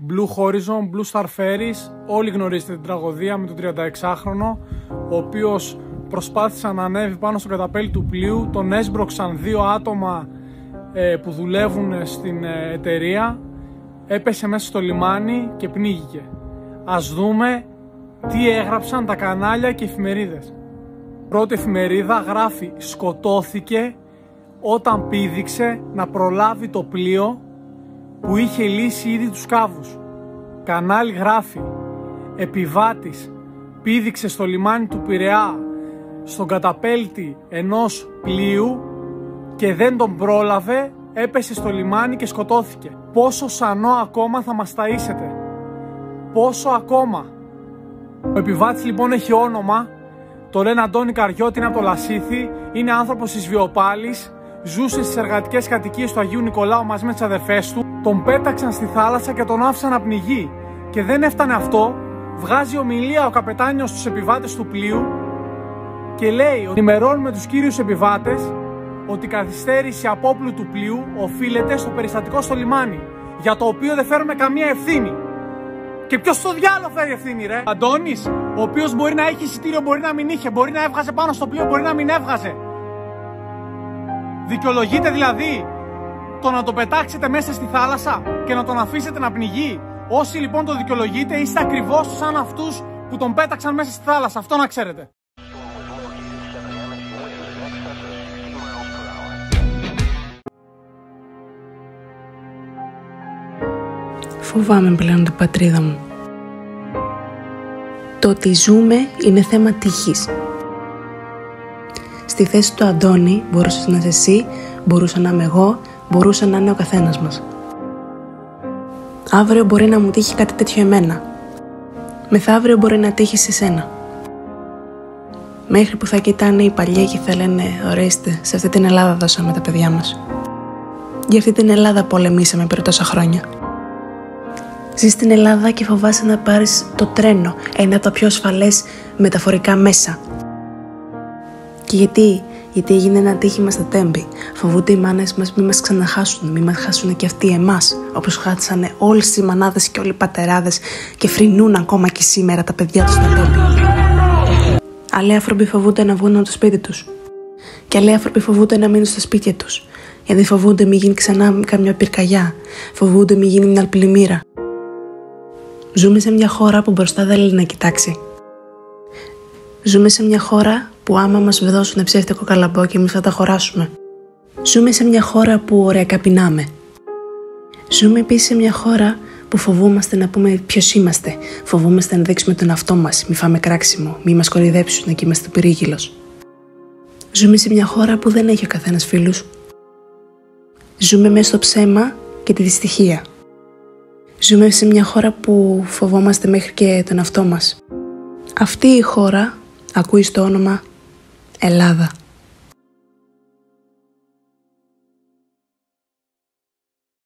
Blue Horizon, Blue Star Ferries, όλοι γνωρίζετε την τραγωδία με τον 36χρονο, ο οποίος προσπάθησε να ανέβει πάνω στο καταπέλι του πλοίου, τον έσπρωξαν δύο άτομα που δουλεύουν στην εταιρεία, έπεσε μέσα στο λιμάνι και πνίγηκε. Ας δούμε τι έγραψαν τα κανάλια και οι εφημερίδες. Πρώτη εφημερίδα γράφει «Σκοτώθηκε όταν πήδηξε να προλάβει το πλοίο που είχε λύσει ήδη τους κάβους». Κανάλι γράφει «Επιβάτης πήδηξε στο λιμάνι του Πειραιά στον καταπέλτη ενός πλοίου και δεν τον πρόλαβε, έπεσε στο λιμάνι και σκοτώθηκε». Πόσο σανό ακόμα θα μας ταΐσετε? Πόσο ακόμα? Ο επιβάτης λοιπόν έχει όνομα, το λένε Αντώνη Καριώτη, είναι από το Λασίθι, είναι άνθρωπος της Βιοπάλης, ζούσε στις εργατικές κατοικίες του Αγίου Νικολάου μαζί με τις αδερφές του. Τον πέταξαν στη θάλασσα και τον άφησαν να πνιγεί. Και δεν έφτανε αυτό, βγάζει ομιλία ο καπετάνιος στους επιβάτες του πλοίου και λέει ότι ενημερώνουμε τους κύριους επιβάτες ότι η καθυστέρηση απόπλου του πλοίου οφείλεται στο περιστατικό στο λιμάνι, για το οποίο δεν φέρουμε καμία ευθύνη. Και ποιος στο διάλογο φέρει ευθύνη, ρε? Αντώνης, ο οποίος μπορεί να έχει εισιτήριο, μπορεί να μην είχε, μπορεί να έβγαζε πάνω στο πλοίο, μπορεί να μην έβγαζε. Δικαιολογείτε δηλαδή το να το πετάξετε μέσα στη θάλασσα και να τον αφήσετε να πνιγεί? Όσοι λοιπόν το δικαιολογείτε, είστε ακριβώς σαν αυτούς που τον πέταξαν μέσα στη θάλασσα, αυτό να ξέρετε. Φοβάμαι πλέον την πατρίδα μου. Το ότι ζούμε είναι θέμα τύχης. Στη θέση του Αντώνη μπορούσες να είσαι εσύ, μπορούσα να είμαι εγώ, μπορούσε να είναι ο καθένας μας. Αύριο μπορεί να μου τύχει κάτι τέτοιο εμένα. Μεθαύριο μπορεί να τύχει σε σένα. Μέχρι που θα κοιτάνε οι παλιοί και θα λένε «Ορίστε, σε αυτή την Ελλάδα δώσαμε τα παιδιά μας. Για αυτή την Ελλάδα πολεμήσαμε πριν τόσα χρόνια». Ζεις στην Ελλάδα και φοβάσαι να πάρεις το τρένο, ένα από τα πιο ασφαλές μεταφορικά μέσα. Και γιατί έγινε ένα ατύχημα στα Τέμπη. Φοβούνται οι μάνες μας μη μας ξαναχάσουν, μη μας χάσουν και αυτοί εμάς, όπως χάσανε όλες οι μανάδες και όλοι οι πατεράδες και φρυνούν ακόμα και σήμερα τα παιδιά τους στα Τέμπη. Άλλοι άνθρωποι φοβούνται να βγουν από το σπίτι τους. Και άλλοι άνθρωποι φοβούνται να μείνουν στα σπίτια τους. Γιατί φοβούνται μη γίνει ξανά καμιά πυρκαγιά. Φοβούνται μη γίνει μια πλημμύρα. Ζούμε σε μια χώρα που μπροστά δεν λέει να κοιτάξει. Ζούμε σε μια χώρα που άμα μας δώσουν ψεύτικο καλαμπόκι εμείς θα τα χωράσουμε. Ζούμε σε μια χώρα που ωριακά πεινάμε. Ζούμε επίσης σε μια χώρα που φοβούμαστε να πούμε ποιος είμαστε. Φοβούμαστε να δείξουμε τον εαυτό μας, μη φάμε κράξιμο, μη μας κοροϊδέψουν και είμαστε πυρίγυλος. Ζούμε σε μια χώρα που δεν έχει ο καθένας φίλους. Ζούμε μέσα στο ψέμα και τη δυστυχία. Ζούμε σε μια χώρα που φοβόμαστε μέχρι και τον εαυτό μας. Αυτή η χώρα ακούει στο όνομα Ελλάδα.